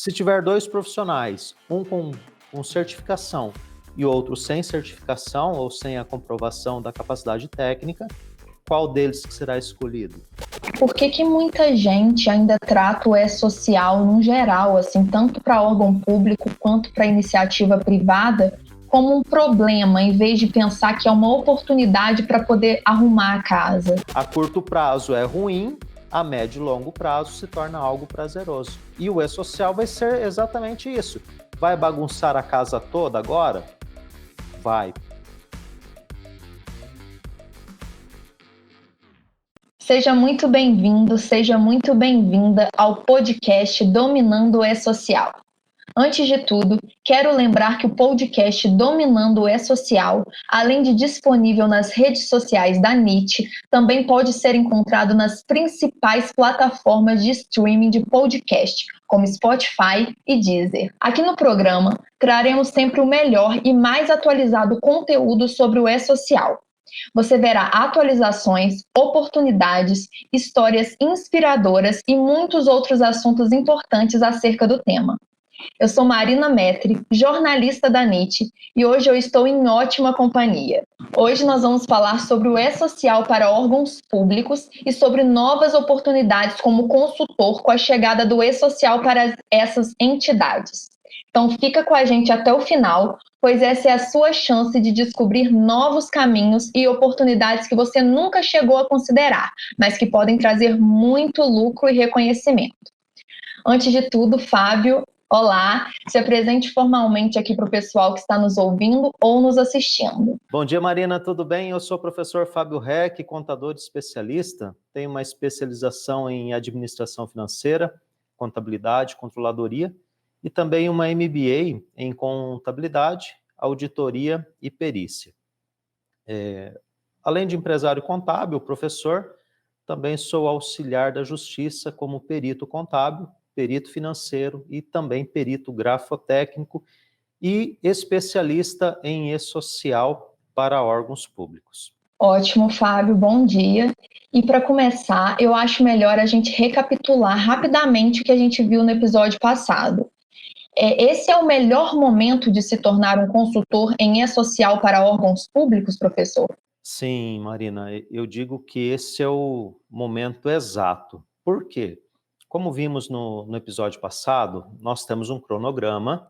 Se tiver dois profissionais, um com certificação e outro sem certificação ou sem a comprovação da capacidade técnica, qual deles que será escolhido? Por que muita gente ainda trata o E-Social no geral, assim, tanto para órgão público quanto para iniciativa privada, como um problema, em vez de pensar que é uma oportunidade para poder arrumar a casa? A curto prazo é ruim, a médio e longo prazo se torna algo prazeroso. E o E-Social vai ser exatamente isso. Vai bagunçar a casa toda agora? Vai. Seja muito bem-vindo, seja muito bem-vinda ao podcast Dominando o E-Social. Antes de tudo, quero lembrar que o podcast Dominando o E-Social, além de disponível nas redes sociais da NIT, também pode ser encontrado nas principais plataformas de streaming de podcast, como Spotify e Deezer. Aqui no programa, traremos sempre o melhor e mais atualizado conteúdo sobre o E-Social. Você verá atualizações, oportunidades, histórias inspiradoras e muitos outros assuntos importantes acerca do tema. Eu sou Marina Metri, jornalista da NIT, e hoje eu estou em ótima companhia. Hoje nós vamos falar sobre o E-Social para órgãos públicos e sobre novas oportunidades como consultor com a chegada do E-Social para essas entidades. Então fica com a gente até o final, pois essa é a sua chance de descobrir novos caminhos e oportunidades que você nunca chegou a considerar, mas que podem trazer muito lucro e reconhecimento. Antes de tudo, Fábio, olá, se apresente formalmente aqui para o pessoal que está nos ouvindo ou nos assistindo. Bom dia, Marina, tudo bem? Eu sou o professor Fábio Reck, contador especialista, tenho uma especialização em administração financeira, contabilidade, controladoria e também uma MBA em contabilidade, auditoria e perícia. Além de empresário contábil, professor, também sou auxiliar da justiça como perito contábil, perito financeiro e também perito grafotécnico e especialista em E-Social para órgãos públicos. Ótimo, Fábio, bom dia. E para começar, eu acho melhor a gente recapitular rapidamente o que a gente viu no episódio passado. Esse é o melhor momento de se tornar um consultor em E-Social para órgãos públicos, professor? Sim, Marina, eu digo que esse é o momento exato. Por quê? Como vimos no episódio passado, nós temos um cronograma.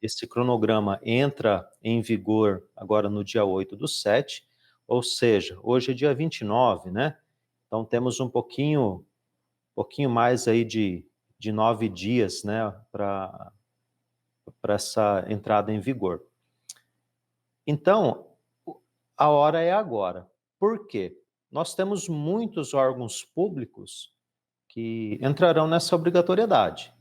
Esse cronograma entra em vigor agora no dia 8/7, ou seja, hoje é dia 29, né? Então temos um pouquinho mais aí de 9 dias, né, para essa entrada em vigor. Então, a hora é agora. Por quê? Nós temos muitos órgãos públicos que entrarão nessa obrigatoriedade.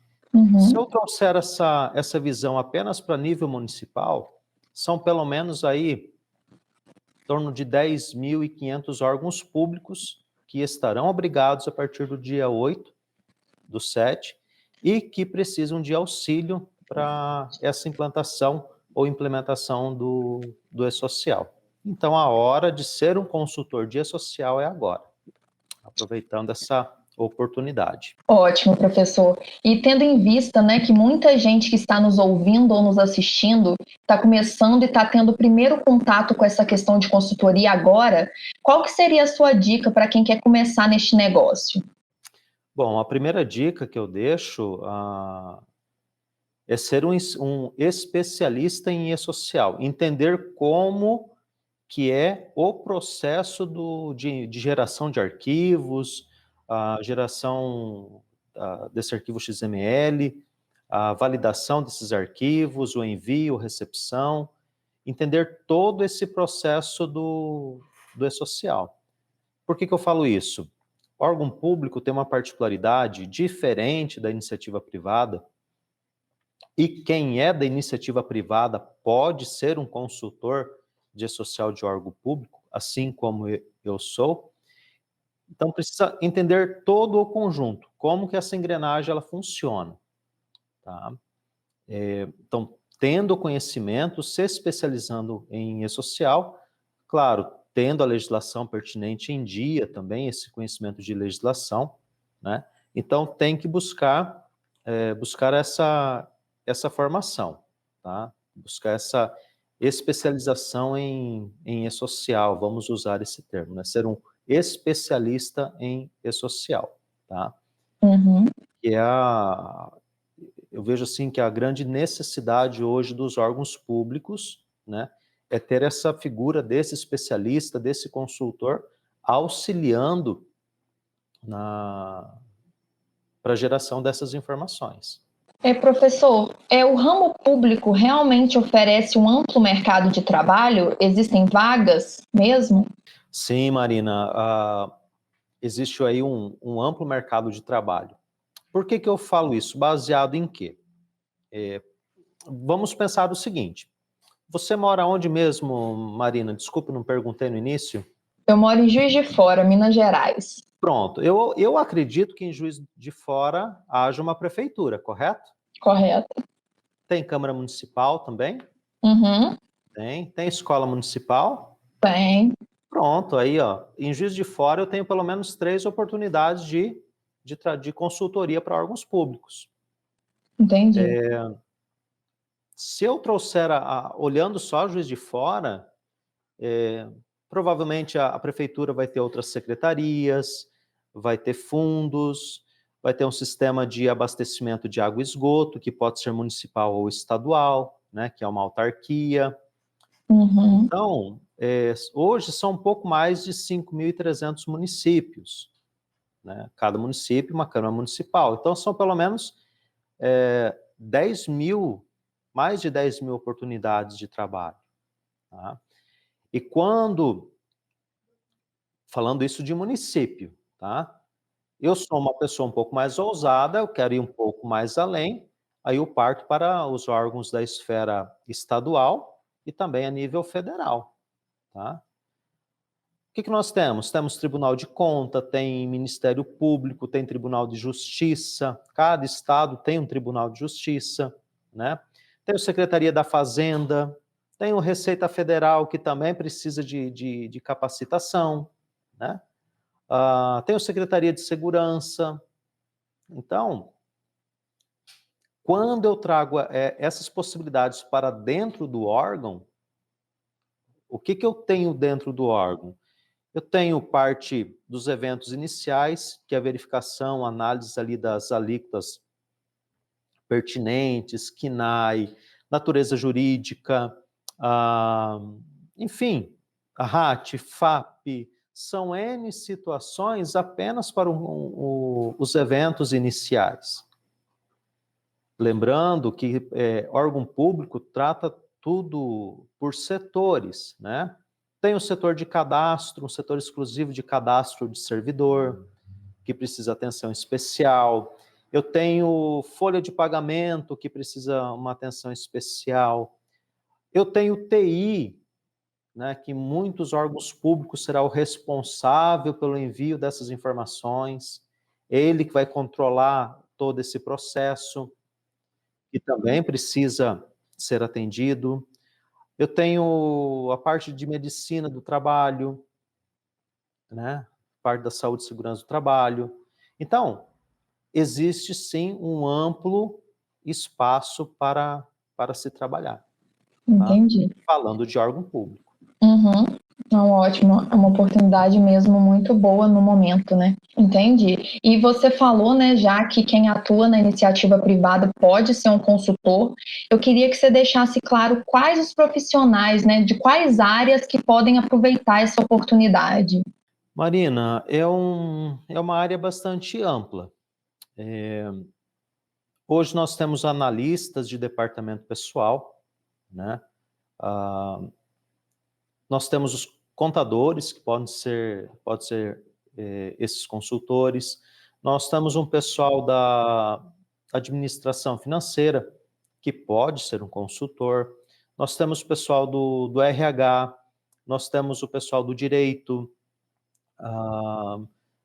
Se eu trouxer essa visão apenas para nível municipal, são pelo menos aí em torno de 10.500 órgãos públicos que estarão obrigados a partir do dia 8/7 e que precisam de auxílio para essa implantação ou implementação do E-Social. Então, a hora de ser um consultor de E-Social é agora, aproveitando essa oportunidade. Ótimo, professor. E tendo em vista, né, que muita gente que está nos ouvindo ou nos assistindo está começando e está tendo o primeiro contato com essa questão de consultoria agora, qual que seria a sua dica para quem quer começar neste negócio? Bom, a primeira dica que eu deixo é ser um especialista em E-Social, entender como que é o processo de geração de arquivos, a geração desse arquivo XML, a validação desses arquivos, o envio, recepção, entender todo esse processo do E-Social. Por que eu falo isso? O órgão público tem uma particularidade diferente da iniciativa privada, e quem é da iniciativa privada pode ser um consultor de E-Social de órgão público, assim como eu sou. Então precisa entender todo o conjunto, como que essa engrenagem ela funciona. Tá? Então, tendo conhecimento, se especializando em E-Social, claro, tendo a legislação pertinente em dia também, esse conhecimento de legislação, né? Então tem que buscar buscar essa formação, tá? Buscar essa especialização em e-social, vamos usar esse termo, né? Ser um especialista em e-social, tá? Uhum. Que eu vejo assim que a grande necessidade hoje dos órgãos públicos, né, é ter essa figura desse especialista, desse consultor, auxiliando para a geração dessas informações. Professor, o ramo público realmente oferece um amplo mercado de trabalho? Existem vagas mesmo? Sim, Marina, existe aí um amplo mercado de trabalho. Por que eu falo isso? Baseado em quê? Vamos pensar o seguinte, você mora onde mesmo, Marina? Desculpe, não perguntei no início. Eu moro em Juiz de Fora, Minas Gerais. Pronto, eu acredito que em Juiz de Fora haja uma prefeitura, correto? Correto. Tem Câmara Municipal também? Uhum. Tem Escola Municipal? Tem. Pronto, aí ó, em Juiz de Fora eu tenho pelo menos 3 oportunidades de consultoria para órgãos públicos. Entendi. Se eu trouxer, olhando só Juiz de Fora, provavelmente a prefeitura vai ter outras secretarias, vai ter fundos, vai ter um sistema de abastecimento de água e esgoto, que pode ser municipal ou estadual, né, que é uma autarquia. Uhum. Então, hoje são um pouco mais de 5.300 municípios, né? Cada município uma Câmara Municipal. Então, são pelo menos 10 mil, mais de 10 mil oportunidades de trabalho. Tá? E falando isso de município, tá? Eu sou uma pessoa um pouco mais ousada, eu quero ir um pouco mais além, aí eu parto para os órgãos da esfera estadual e também a nível federal, tá? O que nós temos? Temos Tribunal de Conta, tem Ministério Público, tem Tribunal de Justiça, cada estado tem um Tribunal de Justiça, né? Tem a Secretaria da Fazenda, tem o Receita Federal, que também precisa de capacitação, né? Tem a Secretaria de Segurança. Então, quando eu trago essas possibilidades para dentro do órgão, o que eu tenho dentro do órgão? Eu tenho parte dos eventos iniciais, que é a verificação, análise ali das alíquotas pertinentes, KNAI, natureza jurídica, enfim, a RAT, FAP, são N situações apenas para os eventos iniciais. Lembrando que órgão público trata tudo por setores, né? Tem o setor de cadastro, um setor exclusivo de cadastro de servidor, que precisa atenção especial. Eu tenho folha de pagamento, que precisa uma atenção especial. Eu tenho TI, né, que muitos órgãos públicos será o responsável pelo envio dessas informações, ele que vai controlar todo esse processo, que também precisa ser atendido. Eu tenho a parte de medicina do trabalho, né? Parte da saúde e segurança do trabalho. Então, existe sim um amplo espaço para se trabalhar. Tá? Entendi. Falando de órgão público. Uhum. Não, ótimo, é uma oportunidade mesmo muito boa no momento, né? Entendi. E você falou, né, já que quem atua na iniciativa privada pode ser um consultor. Eu queria que você deixasse claro quais os profissionais, né, de quais áreas que podem aproveitar essa oportunidade. Marina, é uma área bastante ampla. Hoje nós temos analistas de departamento pessoal, né? Nós temos os contadores, que podem ser esses consultores. Nós temos um pessoal da administração financeira, que pode ser um consultor. Nós temos o pessoal do RH, nós temos o pessoal do direito,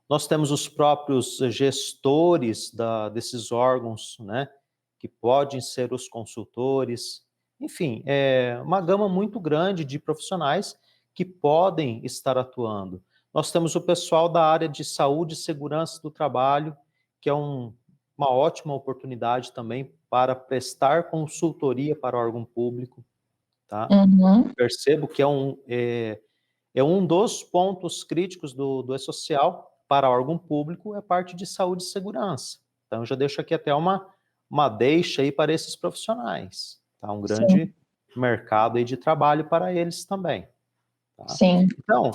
nós temos os próprios gestores desses órgãos, né, que podem ser os consultores. Enfim, é uma gama muito grande de profissionais que podem estar atuando. Nós temos o pessoal da área de saúde e segurança do trabalho, que é uma uma ótima oportunidade também para prestar consultoria para órgão público, tá? Uhum. Percebo que é um dos pontos críticos do E-Social para órgão público, é a parte de saúde e segurança. Então, eu já deixo aqui até uma deixa aí para esses profissionais, tá? Um grande Sim. mercado aí de trabalho para eles também, tá? Sim. Então,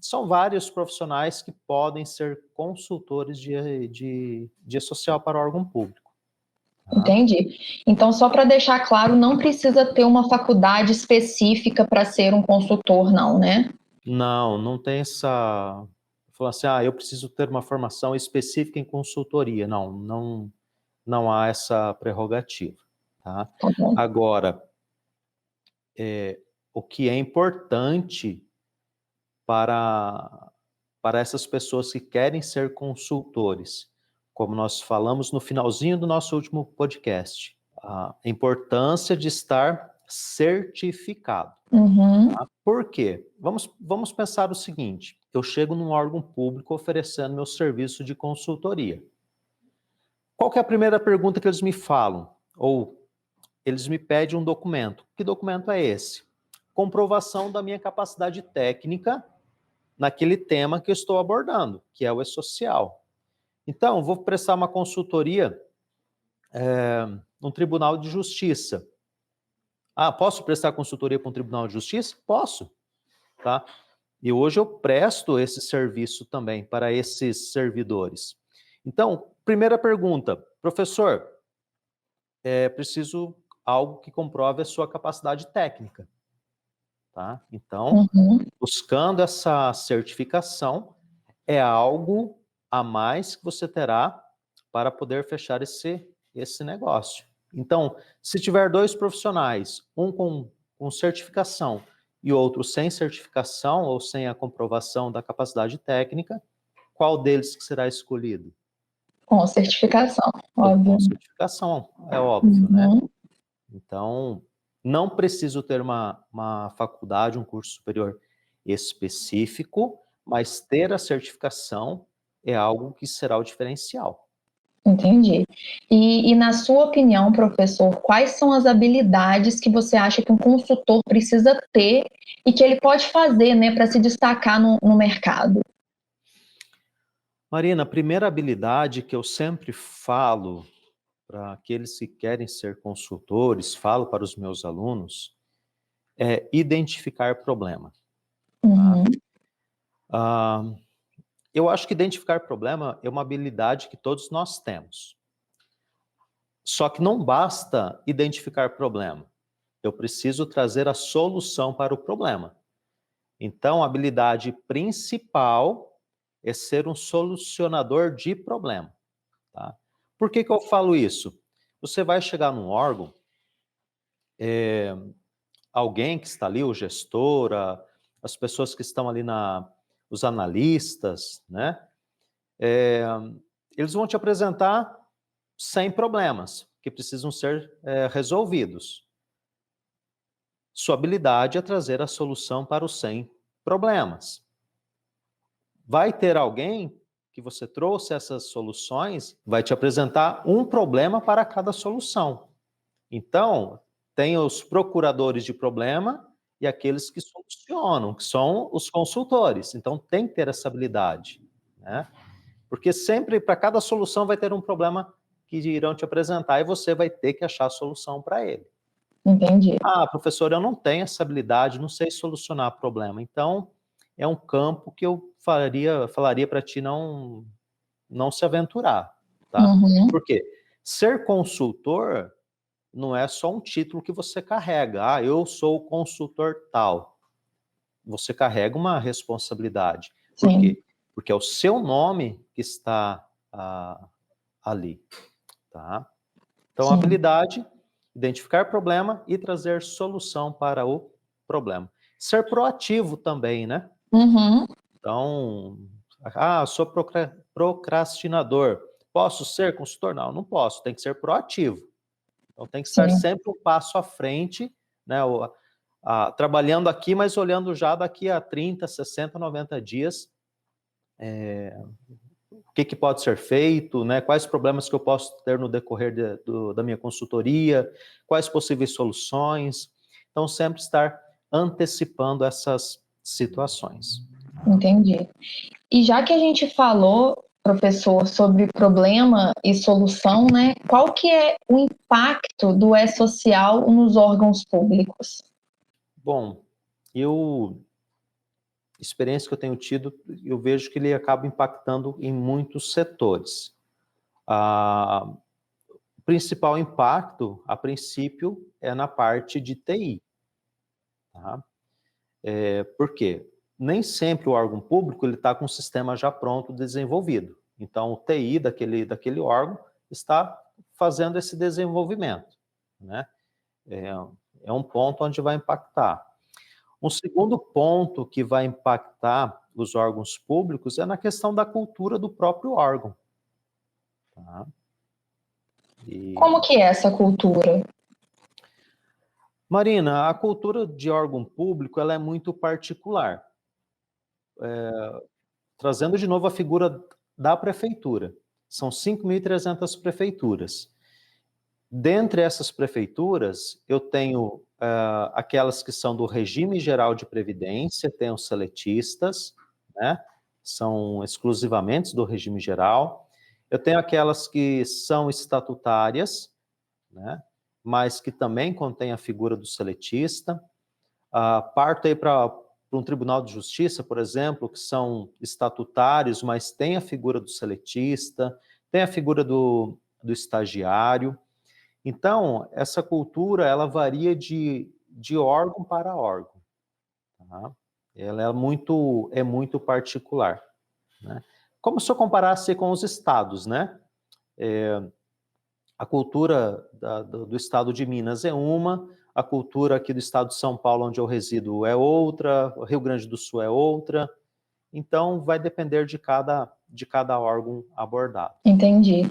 são vários profissionais que podem ser consultores de E-Social para órgão público. Tá? Entendi. Então, só para deixar claro, não precisa ter uma faculdade específica para ser um consultor, não, né? Não tem essa... Falar assim, eu preciso ter uma formação específica em consultoria. Não há essa prerrogativa. Tá? Tá bom. Agora, o que é importante para essas pessoas que querem ser consultores, como nós falamos no finalzinho do nosso último podcast, a importância de estar certificado. Uhum. Tá? Por quê? Vamos pensar o seguinte, eu chego num órgão público oferecendo meu serviço de consultoria. Qual que é a primeira pergunta que eles me falam? Ou eles me pedem um documento. Que documento é esse? Comprovação da minha capacidade técnica naquele tema que eu estou abordando, que é o E-Social. Então, vou prestar uma consultoria num Tribunal de Justiça. Posso prestar consultoria para um Tribunal de Justiça? Posso. Tá? E hoje eu presto esse serviço também para esses servidores. Então, primeira pergunta, professor, preciso algo que comprove a sua capacidade técnica. Tá? Então, buscando essa certificação, é algo a mais que você terá para poder fechar esse negócio. Então, se tiver dois profissionais, um com certificação e outro sem certificação ou sem a comprovação da capacidade técnica, qual deles que será escolhido? Com certificação, Com óbvio. certificação, é óbvio, né? Uhum. Então, não preciso ter uma faculdade, um curso superior específico, mas ter a certificação é algo que será o diferencial. Entendi. E na sua opinião, professor, quais são as habilidades que você acha que um consultor precisa ter e que ele pode fazer, né, para se destacar no mercado? Marina, a primeira habilidade que eu sempre falo para aqueles que querem ser consultores, falo para os meus alunos, é identificar problema. Tá? Uhum. Eu acho que identificar problema é uma habilidade que todos nós temos. Só que não basta identificar problema. Eu preciso trazer a solução para o problema. Então, a habilidade principal é ser um solucionador de problema. Tá? Por que eu falo isso? Você vai chegar num órgão, alguém que está ali, o gestor, as pessoas que estão ali, os analistas, né? Eles vão te apresentar 100 problemas que precisam ser resolvidos. Sua habilidade é trazer a solução para os 100 problemas. Vai ter alguém que você trouxe essas soluções, vai te apresentar um problema para cada solução. Então, tem os procuradores de problema e aqueles que solucionam, que são os consultores. Então, tem que ter essa habilidade, né? Porque sempre, para cada solução, vai ter um problema que irão te apresentar e você vai ter que achar a solução para ele. Entendi. Professor, eu não tenho essa habilidade, não sei solucionar problema. Então, é um campo que eu falaria para ti não se aventurar, tá? Uhum. Por quê? Ser consultor não é só um título que você carrega. Eu sou o consultor tal. Você carrega uma responsabilidade. Por Sim. quê? Porque é o seu nome que está ali, tá? Então, a Sim. habilidade, identificar problema e trazer solução para o problema. Ser proativo também, né? Uhum. Então, sou procrastinador. Posso ser consultor? Não posso, tem que ser proativo. Então, tem que estar Sim. sempre um passo à frente, né? Trabalhando aqui, mas olhando já daqui a 30, 60, 90 dias, que pode ser feito, né? Quais problemas que eu posso ter no decorrer da minha consultoria, quais possíveis soluções. Então, sempre estar antecipando essas situações. Entendi. E já que a gente falou, professor, sobre problema e solução, né? Qual que é o impacto do E-Social nos órgãos públicos? Bom, experiência que eu tenho tido, eu vejo que ele acaba impactando em muitos setores. O principal impacto, a princípio, é na parte de TI. Tá? Por quê? Nem sempre o órgão público está com o sistema já pronto, desenvolvido. Então, o TI daquele órgão está fazendo esse desenvolvimento. Né? É um ponto onde vai impactar. Um segundo ponto que vai impactar os órgãos públicos é na questão da cultura do próprio órgão. Tá? Como que é essa cultura? Marina, a cultura de órgão público ela é muito particular. Trazendo de novo a figura da prefeitura. São 5.300 prefeituras. Dentre essas prefeituras, eu tenho aquelas que são do regime geral de previdência, tem os seletistas, né? São exclusivamente do regime geral. Eu tenho aquelas que são estatutárias, né? Mas que também contém a figura do seletista. Parto aí para um tribunal de justiça, por exemplo, que são estatutários, mas tem a figura do seletista, tem a figura do estagiário. Então, essa cultura, ela varia de órgão para órgão. Tá? Ela é muito particular. Né? Como se eu comparasse com os estados, né? A cultura do estado de Minas é uma, a cultura aqui do estado de São Paulo, onde eu resido, é outra, o Rio Grande do Sul é outra. Então, vai depender de cada órgão abordado. Entendi.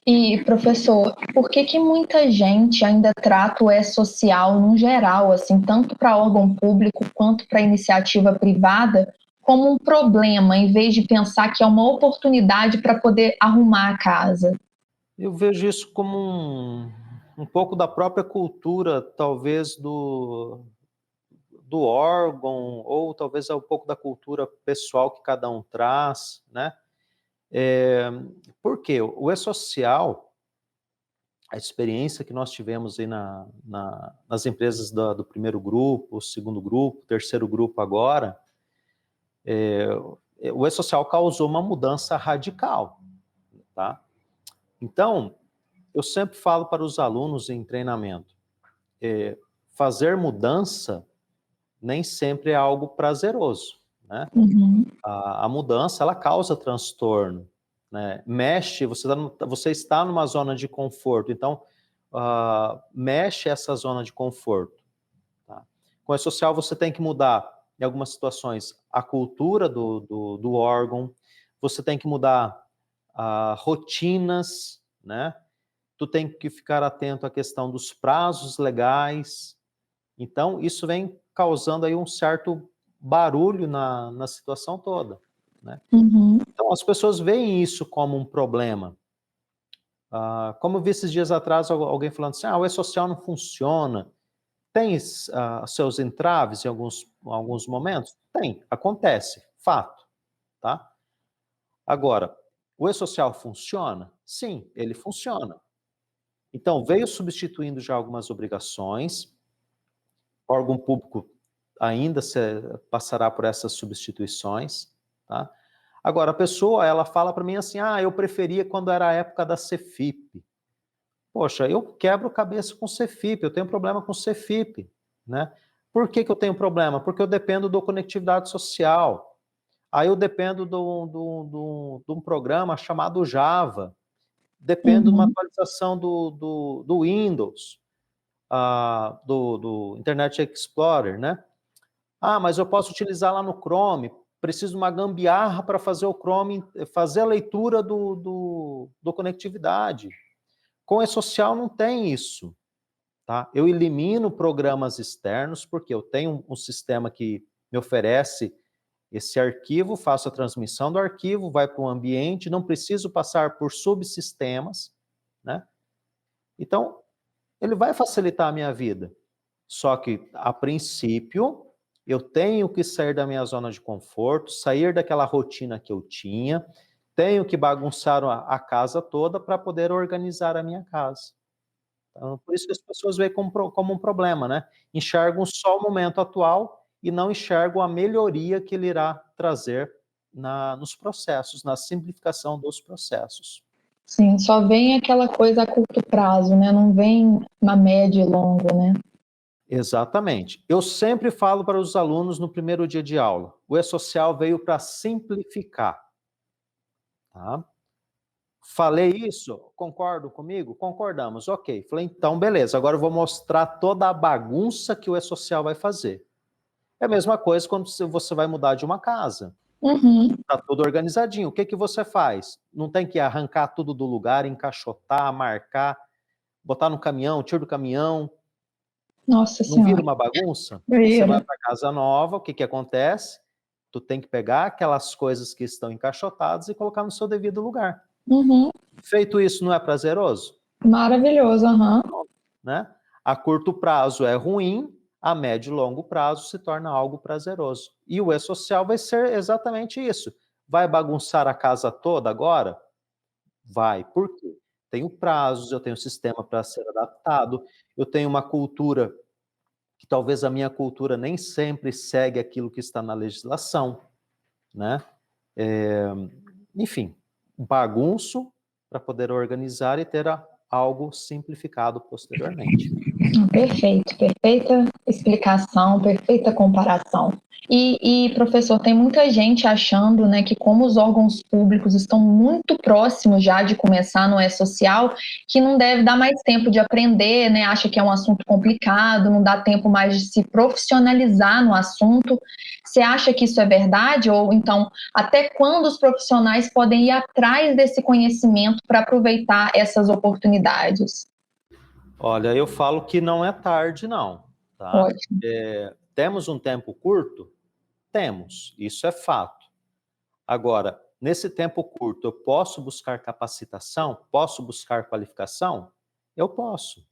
E, professor, por que muita gente ainda trata o E-Social no geral, assim, tanto para órgão público quanto para iniciativa privada, como um problema, em vez de pensar que é uma oportunidade para poder arrumar a casa? Eu vejo isso como um pouco da própria cultura, talvez, do órgão, ou talvez um pouco da cultura pessoal que cada um traz, né? Por quê? O E-Social, a experiência que nós tivemos aí nas empresas do primeiro grupo, segundo grupo, terceiro grupo agora, o E-Social causou uma mudança radical, tá? Então, eu sempre falo para os alunos em treinamento, fazer mudança nem sempre é algo prazeroso, né? Uhum. A mudança, ela causa transtorno, né? Mexe, você está numa zona de conforto, então, mexe essa zona de conforto. Tá? Com a social, você tem que mudar, em algumas situações, a cultura do órgão, você tem que mudar rotinas, né? Tu tem que ficar atento à questão dos prazos legais. Então, isso vem causando aí um certo barulho na situação toda, né? Uhum. Então, as pessoas veem isso como um problema. Como eu vi esses dias atrás, alguém falando assim, o E-Social não funciona. Tem seus entraves em alguns momentos? Tem, acontece, fato, tá? Agora, o E-Social funciona? Sim, ele funciona. Então, veio substituindo já algumas obrigações, o órgão público ainda passará por essas substituições, tá? Agora, a pessoa, ela fala para mim assim, eu preferia quando era a época da Cefip. Poxa, eu quebro cabeça com Cefip, eu tenho problema com Cefip, né? Por que eu tenho problema? Porque eu dependo do conectividade social. Aí eu dependo de um programa chamado Java, dependo de uma Uhum. atualização do Windows, do Internet Explorer, né? Mas eu posso utilizar lá no Chrome, preciso de uma gambiarra para fazer o Chrome, fazer a leitura do conectividade. Com o E-Social não tem isso, tá? Eu elimino programas externos, porque eu tenho um sistema que me oferece esse arquivo, faço a transmissão do arquivo, vai para o ambiente, não preciso passar por subsistemas, né? Então, ele vai facilitar a minha vida. Só que, a princípio, eu tenho que sair da minha zona de conforto, sair daquela rotina que eu tinha, tenho que bagunçar a casa toda para poder organizar a minha casa. Então, por isso que as pessoas veem como um problema, né? Enxergam só o momento atual e não enxergam a melhoria que ele irá trazer nos processos, na simplificação dos processos. Sim, só vem aquela coisa a curto prazo, né? Não vem na média e longa, né? Exatamente. Eu sempre falo para os alunos no primeiro dia de aula, o E-Social veio para simplificar. Tá? Falei isso? Concordo comigo? Concordamos, ok. Falei, então beleza, agora eu vou mostrar toda a bagunça que o E-Social vai fazer. É a mesma coisa quando você vai mudar de uma casa. Tá tudo organizadinho. O que você faz? Não tem que arrancar tudo do lugar, encaixotar, marcar, botar no caminhão, tira do caminhão. Nossa Não vira Senhora. uma bagunça? Vira. Você vai para casa nova, o que acontece? Tu tem que pegar aquelas coisas que estão encaixotadas e colocar no seu devido lugar. Feito isso, não é prazeroso? Maravilhoso, Né? A curto prazo é ruim, a médio e longo prazo se torna algo prazeroso. E o E-Social vai ser exatamente isso. Vai bagunçar a casa toda agora? Vai. Por quê? Tenho prazos, eu tenho um sistema para ser adaptado, eu tenho uma cultura que talvez a minha cultura nem sempre segue aquilo que está na legislação, né? Enfim, bagunço para poder organizar e ter algo simplificado posteriormente. Perfeito, perfeita explicação, perfeita comparação. E, professor, tem muita gente achando, né, que como os órgãos públicos estão muito próximos já de começar no E-Social, que não deve dar mais tempo de aprender, né, acha que é um assunto complicado, não dá tempo mais de se profissionalizar no assunto. Você acha que isso é verdade? Ou então, até quando os profissionais podem ir atrás desse conhecimento para aproveitar essas oportunidades? Olha, eu falo que não é tarde, não. Tá? Ótimo. Temos um tempo curto? Temos, isso é fato. Agora, nesse tempo curto, eu posso buscar capacitação? Posso buscar qualificação? Eu posso.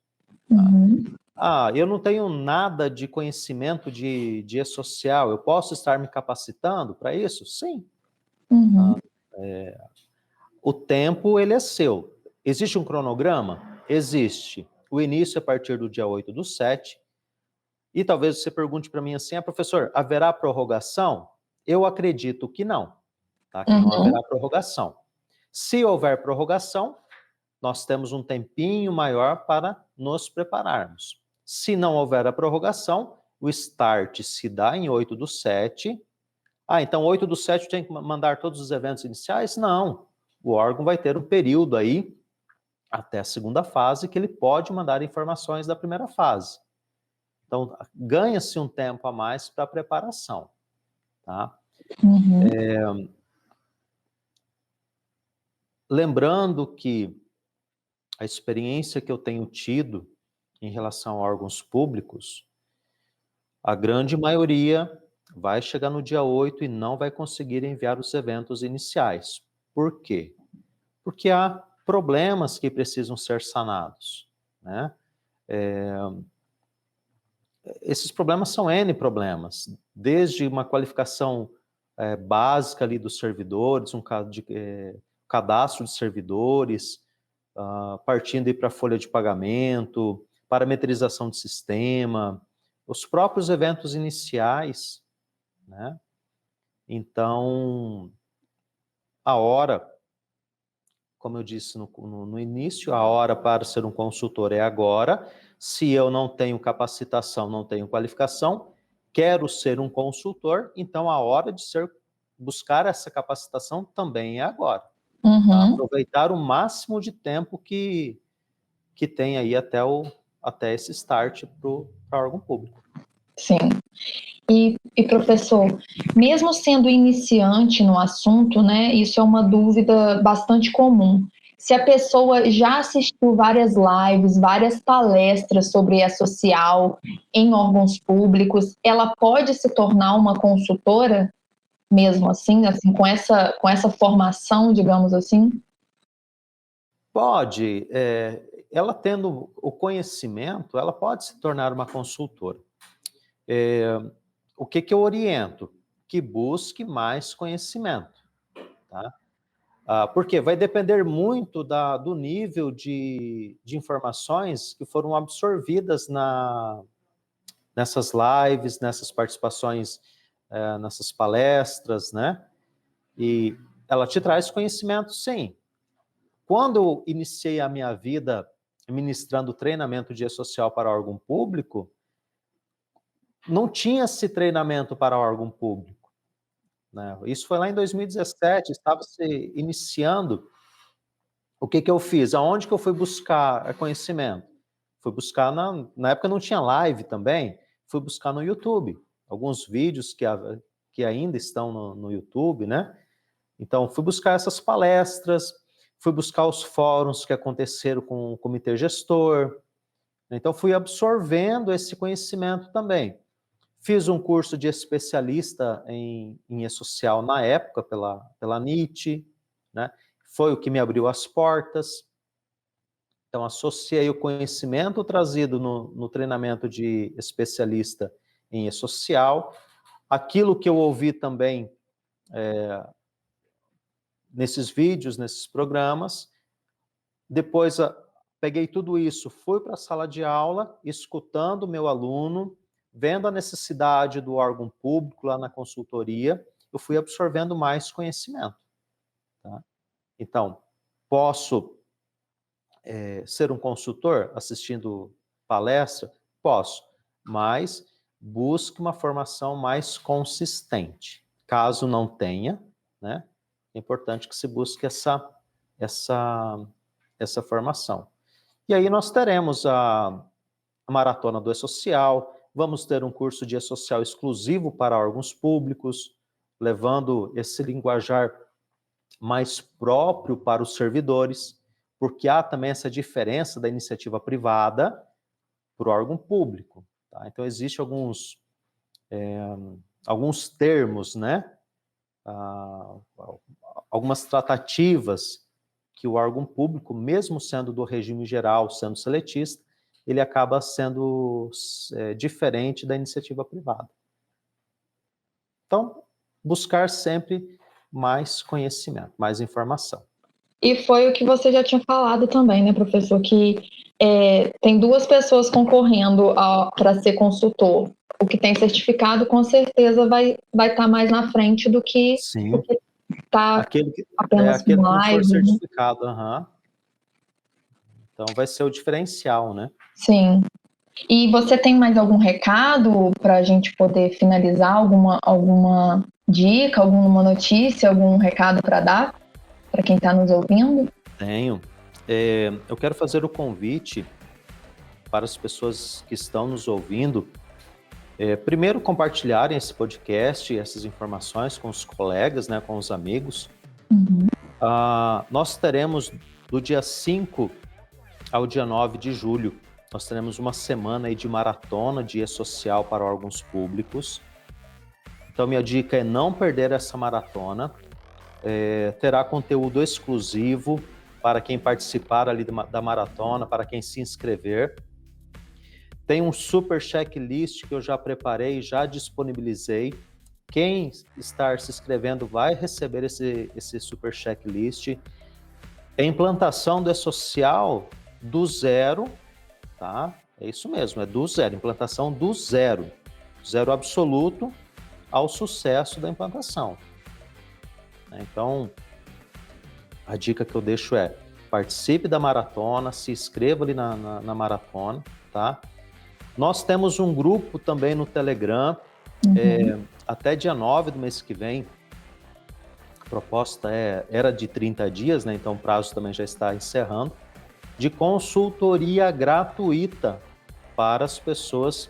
Tá? Eu não tenho nada de conhecimento de E-Social, eu posso estar me capacitando para isso? Sim. O tempo, ele é seu. Existe um cronograma? Existe. O início é a partir do dia 8/7. E talvez você pergunte para mim assim, professor, haverá prorrogação? Eu acredito que não. Tá? Que não haverá prorrogação. Se houver prorrogação, nós temos um tempinho maior para nos prepararmos. Se não houver a prorrogação, o start se dá em 8/7. Então 8/7 tem que mandar todos os eventos iniciais? Não. O órgão vai ter um período aí, até a segunda fase, que ele pode mandar informações da primeira fase. Então, ganha-se um tempo a mais para a preparação. Tá? Lembrando que a experiência que eu tenho tido em relação a órgãos públicos, a grande maioria vai chegar no dia 8 e não vai conseguir enviar os eventos iniciais. Por quê? Porque há problemas que precisam ser sanados, né? Esses problemas são N problemas, desde uma qualificação básica ali dos servidores, cadastro de servidores, partindo para a folha de pagamento, parametrização de sistema, os próprios eventos iniciais, né? Então, a hora, como eu disse no início, a hora para ser um consultor é agora. Se eu não tenho capacitação, não tenho qualificação, quero ser um consultor, então a hora de buscar essa capacitação também é agora. Tá? Aproveitar o máximo de tempo que tem aí até esse start para o órgão público. Sim. E, professor, mesmo sendo iniciante no assunto, né, isso é uma dúvida bastante comum. Se a pessoa já assistiu várias lives, várias palestras sobre E-Social em órgãos públicos, ela pode se tornar uma consultora mesmo assim com essa formação, digamos assim? Pode. Ela tendo o conhecimento, ela pode se tornar uma consultora. O que eu oriento? Que busque mais conhecimento, tá? Porque vai depender muito do nível de informações que foram absorvidas nessas lives, nessas participações, nessas palestras, né? E ela te traz conhecimento, sim. Quando eu iniciei a minha vida ministrando treinamento de e-social para órgão público, não tinha esse treinamento para órgão público, né? Isso foi lá em 2017, estava se iniciando. O que eu fiz? Aonde que eu fui buscar conhecimento? Fui buscar, na época não tinha live também, fui buscar no YouTube, alguns vídeos que ainda estão no YouTube, né? Então, fui buscar essas palestras, fui buscar os fóruns que aconteceram com o comitê gestor. Então, fui absorvendo esse conhecimento também. Fiz um curso de especialista em e-social na época, pela NIT, né? Foi o que me abriu as portas. Então, associei o conhecimento trazido no treinamento de especialista em e-social, aquilo que eu ouvi também nesses vídeos, nesses programas. Depois, peguei tudo isso, fui para a sala de aula, escutando o meu aluno, vendo a necessidade do órgão público lá na consultoria, eu fui absorvendo mais conhecimento, tá? Então, posso ser um consultor assistindo palestra? Posso, mas busque uma formação mais consistente. Caso não tenha, né, é importante que se busque essa formação. E aí nós teremos a Maratona do E-Social, vamos ter um curso de E-Social exclusivo para órgãos públicos, levando esse linguajar mais próprio para os servidores, porque há também essa diferença da iniciativa privada para o órgão público, tá? Então, existem alguns termos, né? Algumas tratativas que o órgão público, mesmo sendo do regime geral, sendo seletista, ele acaba sendo diferente da iniciativa privada. Então, buscar sempre mais conhecimento, mais informação. E foi o que você já tinha falado também, né, professor, que tem duas pessoas concorrendo para ser consultor. O que tem certificado, com certeza, vai estar mais na frente do que Sim. Está apenas aquele que não for live, certificado. Uhum. Então, vai ser o diferencial, né? Sim. E você tem mais algum recado para a gente poder finalizar? Alguma dica, alguma notícia, algum recado para dar para quem está nos ouvindo? Tenho. Eu quero fazer o convite para as pessoas que estão nos ouvindo. Primeiro, compartilharem esse podcast, essas informações com os colegas, né, com os amigos. Uhum. Nós teremos, do dia 5 ao dia 9 de julho, nós teremos uma semana aí de maratona de e-social para órgãos públicos. Então, minha dica é não perder essa maratona. Terá conteúdo exclusivo para quem participar ali da maratona, para quem se inscrever. Tem um super checklist que eu já preparei, já disponibilizei. Quem estar se inscrevendo vai receber esse super checklist. É implantação do e-social do zero, tá? É isso mesmo, é do zero, implantação do zero. Zero absoluto ao sucesso da implantação. Então, a dica que eu deixo é: participe da maratona, se inscreva ali na maratona, tá? Nós temos um grupo também no Telegram, até dia 9 do mês que vem. A proposta era de 30 dias, né? Então o prazo também já está encerrando, de consultoria gratuita para as pessoas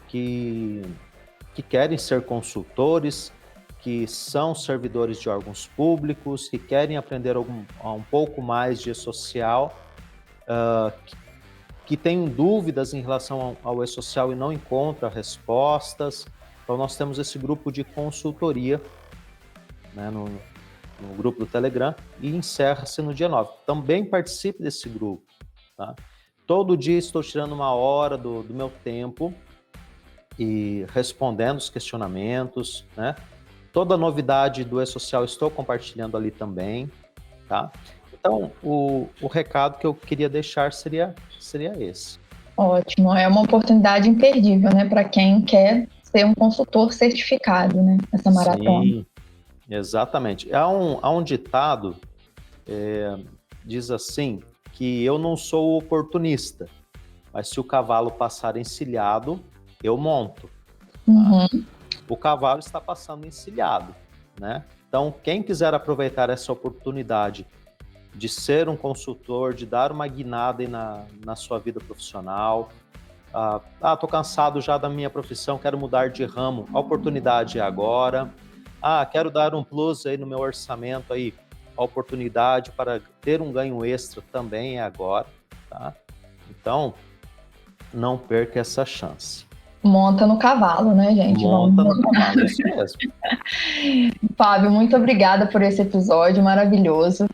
que querem ser consultores, que são servidores de órgãos públicos, que querem aprender um pouco mais de e-social, que têm dúvidas em relação ao e-social e não encontram respostas. Então, nós temos esse grupo de consultoria né, no grupo do Telegram, e encerra-se no dia 9. Também participe desse grupo, tá? Todo dia estou tirando 1 hora do meu tempo e respondendo os questionamentos, né? Toda novidade do E-Social estou compartilhando ali também, tá? Então, o recado que eu queria deixar seria esse. Ótimo, é uma oportunidade imperdível, né, para quem quer ser um consultor certificado, né, essa maratona. Sim, exatamente. Há um ditado, diz assim, que eu não sou oportunista, mas se o cavalo passar encilhado, eu monto. Tá? O cavalo está passando encilhado, né? Então, quem quiser aproveitar essa oportunidade de ser um consultor, de dar uma guinada aí na sua vida profissional, tô cansado já da minha profissão, quero mudar de ramo, a oportunidade é agora. Quero dar um plus aí no meu orçamento aí, a oportunidade para ter um ganho extra também é agora, tá? Então, não perca essa chance. Monta no cavalo, né, gente? Monta no cavalo, isso mesmo. Fábio, muito obrigada por esse episódio maravilhoso.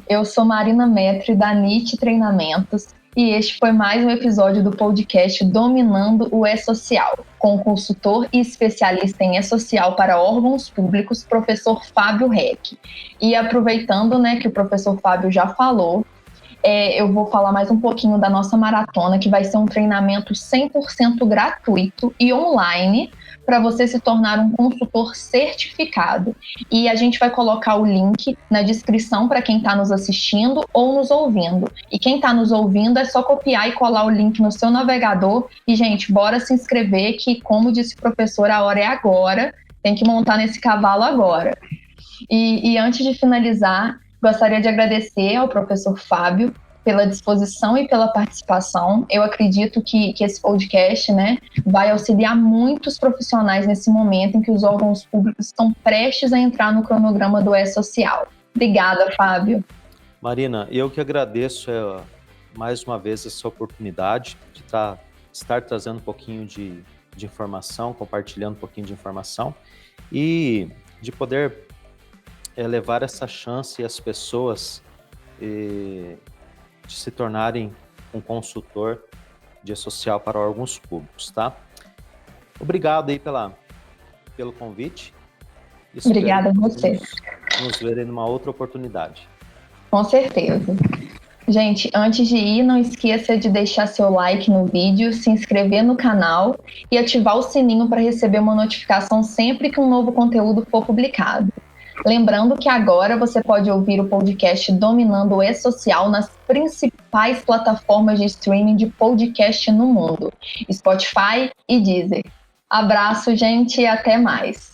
Eu sou Marina Metri, da NIT Treinamentos, e este foi mais um episódio do podcast Dominando o E-Social, com o consultor e especialista em E-Social para órgãos públicos, professor Fábio Reck. E aproveitando, né, que o professor Fábio já falou, eu vou falar mais um pouquinho da nossa maratona, que vai ser um treinamento 100% gratuito e online para você se tornar um consultor certificado. E a gente vai colocar o link na descrição para quem está nos assistindo ou nos ouvindo. E quem está nos ouvindo é só copiar e colar o link no seu navegador. E, gente, bora se inscrever que, como disse o professor, a hora é agora. Tem que montar nesse cavalo agora. E antes de finalizar, gostaria de agradecer ao professor Fábio pela disposição e pela participação. Eu acredito que esse podcast, né, vai auxiliar muitos profissionais nesse momento em que os órgãos públicos estão prestes a entrar no cronograma do E-Social. Obrigada, Fábio. Marina, eu que agradeço mais uma vez essa oportunidade de estar trazendo um pouquinho de informação, compartilhando um pouquinho de informação e de poder levar essa chance às pessoas de se tornarem um consultor de E-Social para órgãos públicos, tá? Obrigado aí pelo convite. Obrigada a você. Nos verem numa outra oportunidade. Com certeza. Gente, antes de ir, não esqueça de deixar seu like no vídeo, se inscrever no canal e ativar o sininho para receber uma notificação sempre que um novo conteúdo for publicado. Lembrando que agora você pode ouvir o podcast Dominando o E-Social nas principais plataformas de streaming de podcast no mundo, Spotify e Deezer. Abraço, gente, e até mais.